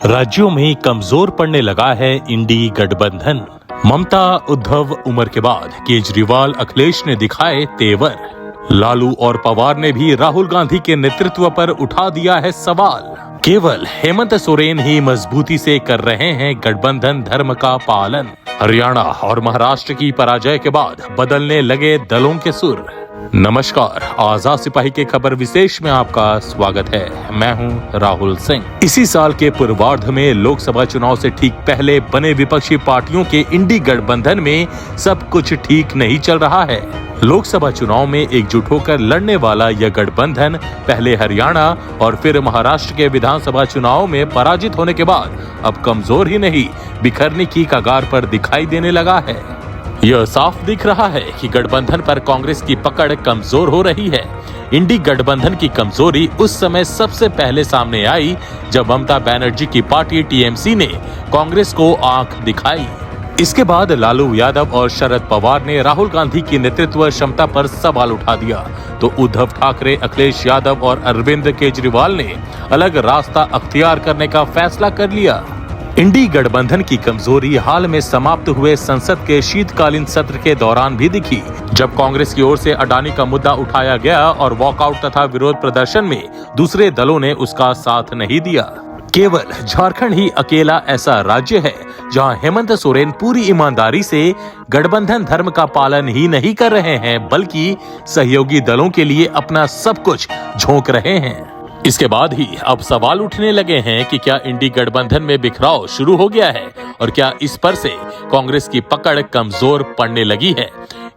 राज्यों में कमजोर पड़ने लगा है इंडी गठबंधन। ममता उद्धव उमर के बाद केजरीवाल अखिलेश ने दिखाए तेवर। लालू और पवार ने भी राहुल गांधी के नेतृत्व पर उठा दिया है सवाल। केवल हेमंत सोरेन ही मजबूती से कर रहे हैं गठबंधन धर्म का पालन। हरियाणा और महाराष्ट्र की पराजय के बाद बदलने लगे दलों के सुर। नमस्कार, आजाद सिपाही के खबर विशेष में आपका स्वागत है। मैं हूं राहुल सिंह। इसी साल के पूर्वार्ध में लोकसभा चुनाव से ठीक पहले बने विपक्षी पार्टियों के इंडी गठबंधन में सब कुछ ठीक नहीं चल रहा है। लोकसभा चुनाव में एकजुट होकर लड़ने वाला यह गठबंधन पहले हरियाणा और फिर महाराष्ट्र के विधानसभा चुनाव में पराजित होने के बाद अब कमजोर ही नहीं, बिखरने की कगार पर दिखाई देने लगा है। यह साफ दिख रहा है कि गठबंधन पर कांग्रेस की पकड़ कमजोर हो रही है। इंडी गठबंधन की कमजोरी उस समय सबसे पहले सामने आई जब ममता बनर्जी की पार्टी टीएमसी ने कांग्रेस को आंख दिखाई। इसके बाद लालू यादव और शरद पवार ने राहुल गांधी की नेतृत्व क्षमता पर सवाल उठा दिया, तो उद्धव ठाकरे, अखिलेश यादव और अरविंद केजरीवाल ने अलग रास्ता अख्तियार करने का फैसला कर लिया। इंडी गठबंधन की कमजोरी हाल में समाप्त हुए संसद के शीतकालीन सत्र के दौरान भी दिखी, जब कांग्रेस की ओर से अडानी का मुद्दा उठाया गया और वॉकआउट तथा विरोध प्रदर्शन में दूसरे दलों ने उसका साथ नहीं दिया। केवल झारखंड ही अकेला ऐसा राज्य है जहां हेमंत सोरेन पूरी ईमानदारी से गठबंधन धर्म का पालन ही नहीं कर रहे हैं, बल्कि सहयोगी दलों के लिए अपना सब कुछ झोंक रहे हैं। इसके बाद ही अब सवाल उठने लगे हैं कि क्या इंडी गठबंधन में बिखराव शुरू हो गया है और क्या इस पर से कांग्रेस की पकड़ कमजोर पड़ने लगी है।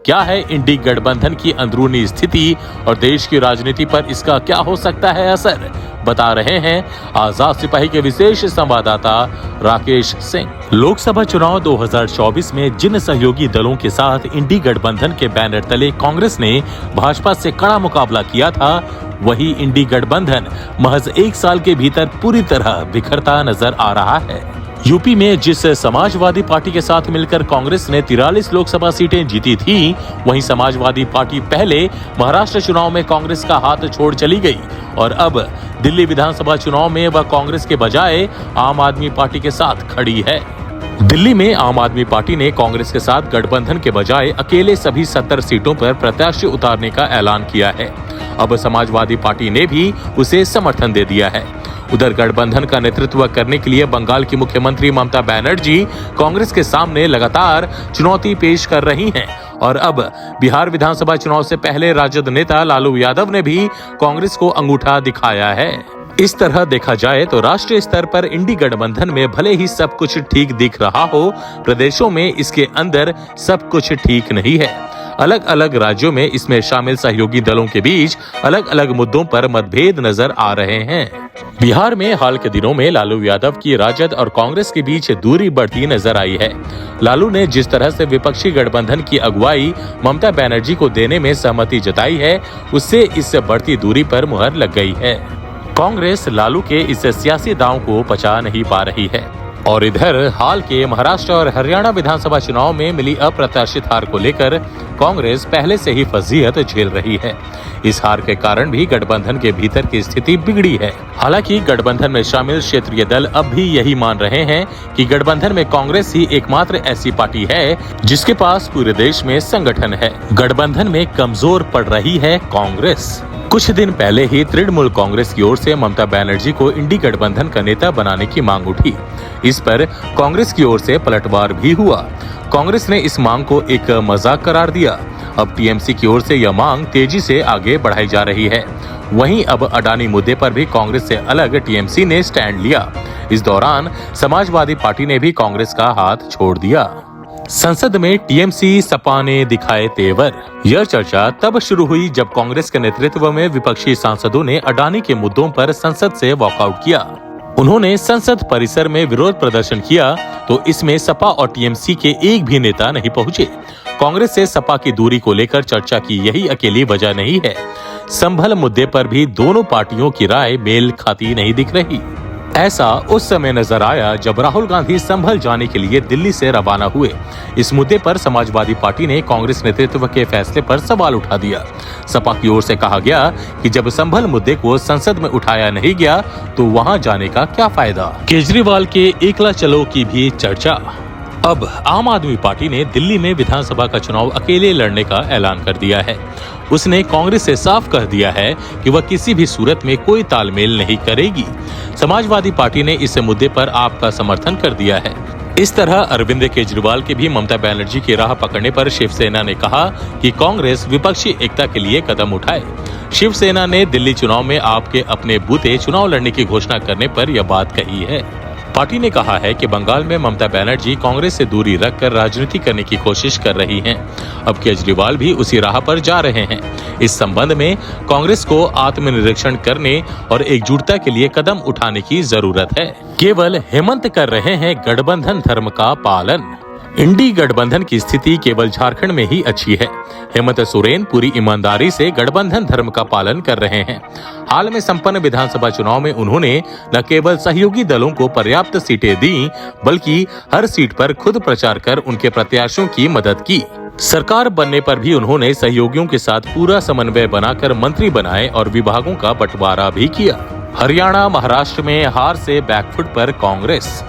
क्या है इंडी गठबंधन की अंदरूनी स्थिति और देश की राजनीति पर इसका क्या हो सकता है असर, बता रहे हैं आजाद सिपाही के विशेष संवाददाता राकेश सिंह। लोकसभा चुनाव 2024 में जिन सहयोगी दलों के साथ इंडी गठबंधन के बैनर तले कांग्रेस ने भाजपा से कड़ा मुकाबला किया था, वही इंडी गठबंधन महज एक साल के भीतर पूरी तरह बिखरता नजर आ रहा है। यूपी में जिस समाजवादी पार्टी के साथ मिलकर कांग्रेस ने 43 लोकसभा सीटें जीती थी, वहीं समाजवादी पार्टी पहले महाराष्ट्र चुनाव में कांग्रेस का हाथ छोड़ चली गई और अब दिल्ली विधानसभा चुनाव में वह कांग्रेस के बजाय आम आदमी पार्टी के साथ खड़ी है। दिल्ली में आम आदमी पार्टी ने कांग्रेस के साथ गठबंधन के बजाय अकेले सभी 70 सीटों पर प्रत्याशी उतारने का ऐलान किया है। अब समाजवादी पार्टी ने भी उसे समर्थन दे दिया है। उधर गठबंधन का नेतृत्व करने के लिए बंगाल की मुख्यमंत्री ममता बनर्जी कांग्रेस के सामने लगातार चुनौती पेश कर रही हैं और अब बिहार विधानसभा चुनाव से पहले राजद नेता लालू यादव ने भी कांग्रेस को अंगूठा दिखाया है। इस तरह देखा जाए तो राष्ट्रीय स्तर पर इंडी गठबंधन में भले ही सब कुछ ठीक दिख रहा हो, प्रदेशों में इसके अंदर सब कुछ ठीक नहीं है। अलग अलग राज्यों में इसमें शामिल सहयोगी दलों के बीच अलग अलग मुद्दों पर मतभेद नजर आ रहे हैं। बिहार में हाल के दिनों में लालू यादव की राजद और कांग्रेस के बीच दूरी बढ़ती नजर आई है। लालू ने जिस तरह से विपक्षी गठबंधन की अगुवाई ममता बनर्जी को देने में सहमति जताई है, उससे इस बढ़ती दूरी पर मुहर लग गई है। कांग्रेस लालू के इस सियासी दांव को पचा नहीं पा रही है और इधर हाल के महाराष्ट्र और हरियाणा विधानसभा चुनाव में मिली अप्रत्याशित हार को लेकर कांग्रेस पहले से ही फजीहत झेल रही है। इस हार के कारण भी गठबंधन के भीतर की स्थिति बिगड़ी है। हालांकि गठबंधन में शामिल क्षेत्रीय दल अब भी यही मान रहे हैं कि गठबंधन में कांग्रेस ही एकमात्र ऐसी पार्टी है जिसके पास पूरे देश में संगठन है। गठबंधन में कमजोर पड़ रही है कांग्रेस। कुछ दिन पहले ही तृणमूल कांग्रेस की ओर से ममता बनर्जी को इंडी गठबंधन का नेता बनाने की मांग उठी। इस पर कांग्रेस की ओर से पलटवार भी हुआ। कांग्रेस ने इस मांग को एक मजाक करार दिया। अब टीएमसी की ओर से यह मांग तेजी से आगे बढ़ाई जा रही है। वहीं अब अडानी मुद्दे पर भी कांग्रेस से अलग टीएमसी ने स्टैंड लिया। इस दौरान समाजवादी पार्टी ने भी कांग्रेस का हाथ छोड़ दिया। संसद में टीएमसी सपा ने दिखाए तेवर। यह चर्चा तब शुरू हुई जब कांग्रेस के नेतृत्व में विपक्षी सांसदों ने अडानी के मुद्दों पर संसद से वॉकआउट किया। उन्होंने संसद परिसर में विरोध प्रदर्शन किया, तो इसमें सपा और टीएमसी के एक भी नेता नहीं पहुंचे। कांग्रेस से सपा की दूरी को लेकर चर्चा की यही अकेली वजह नहीं है। संभल मुद्दे पर भी दोनों पार्टियों की राय मेल खाती नहीं दिख रही। ऐसा उस समय नजर आया जब राहुल गांधी संभल जाने के लिए दिल्ली से रवाना हुए। इस मुद्दे पर समाजवादी पार्टी ने कांग्रेस नेतृत्व के फैसले पर सवाल उठा दिया। सपा की ओर से कहा गया कि जब संभल मुद्दे को संसद में उठाया नहीं गया तो वहां जाने का क्या फायदा। केजरीवाल के एकला चलो की भी चर्चा। अब आम आदमी पार्टी ने दिल्ली में विधानसभा का चुनाव अकेले लड़ने का ऐलान कर दिया है। उसने कांग्रेस से साफ कह दिया है कि वह किसी भी सूरत में कोई तालमेल नहीं करेगी। समाजवादी पार्टी ने इस मुद्दे पर आपका समर्थन कर दिया है। इस तरह अरविंद केजरीवाल के भी ममता बनर्जी की राह पकड़ने पर शिवसेना ने कहा कि कांग्रेस विपक्षी एकता के लिए कदम उठाए। शिवसेना ने दिल्ली चुनाव में आपके अपने बूते चुनाव लड़ने की घोषणा करने पर यह बात कही है। पार्टी ने कहा है कि बंगाल में ममता बनर्जी कांग्रेस से दूरी रखकर राजनीति करने की कोशिश कर रही हैं। अब केजरीवाल भी उसी राह पर जा रहे हैं। इस संबंध में कांग्रेस को आत्मनिरीक्षण करने और एकजुटता के लिए कदम उठाने की जरूरत है। केवल हेमंत कर रहे हैं गठबंधन धर्म का पालन। इंडी गठबंधन की स्थिति केवल झारखंड में ही अच्छी है। हेमंत सोरेन पूरी ईमानदारी से गठबंधन धर्म का पालन कर रहे हैं। हाल में संपन्न विधानसभा चुनाव में उन्होंने न केवल सहयोगी दलों को पर्याप्त सीटें दी, बल्कि हर सीट पर खुद प्रचार कर उनके प्रत्याशियों की मदद की। सरकार बनने पर भी उन्होंने सहयोगियों के साथ पूरा समन्वय बनाकर मंत्री बनाए और विभागों का बंटवारा भी किया। हरियाणा, महाराष्ट्र में हार से बैकफुट पर कांग्रेस।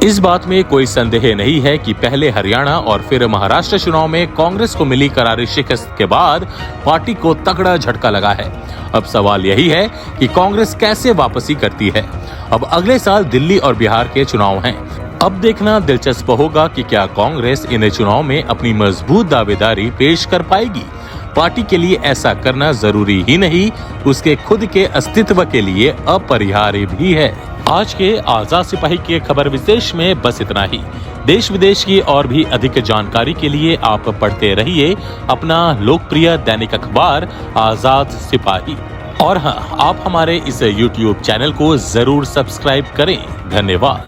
इस बात में कोई संदेह नहीं है कि पहले हरियाणा और फिर महाराष्ट्र चुनाव में कांग्रेस को मिली करारी शिकस्त के बाद पार्टी को तगड़ा झटका लगा है। अब सवाल यही है कि कांग्रेस कैसे वापसी करती है। अब अगले साल दिल्ली और बिहार के चुनाव हैं। अब देखना दिलचस्प होगा कि क्या कांग्रेस इन चुनाव में अपनी मजबूत दावेदारी पेश कर पाएगी। पार्टी के लिए ऐसा करना जरूरी ही नहीं, उसके खुद के अस्तित्व के लिए अपरिहार्य भी है। आज के आजाद सिपाही के खबर विशेष में बस इतना ही। देश विदेश की और भी अधिक जानकारी के लिए आप पढ़ते रहिए अपना लोकप्रिय दैनिक अखबार आजाद सिपाही। और हाँ, आप हमारे इस YouTube चैनल को जरूर सब्सक्राइब करें। धन्यवाद।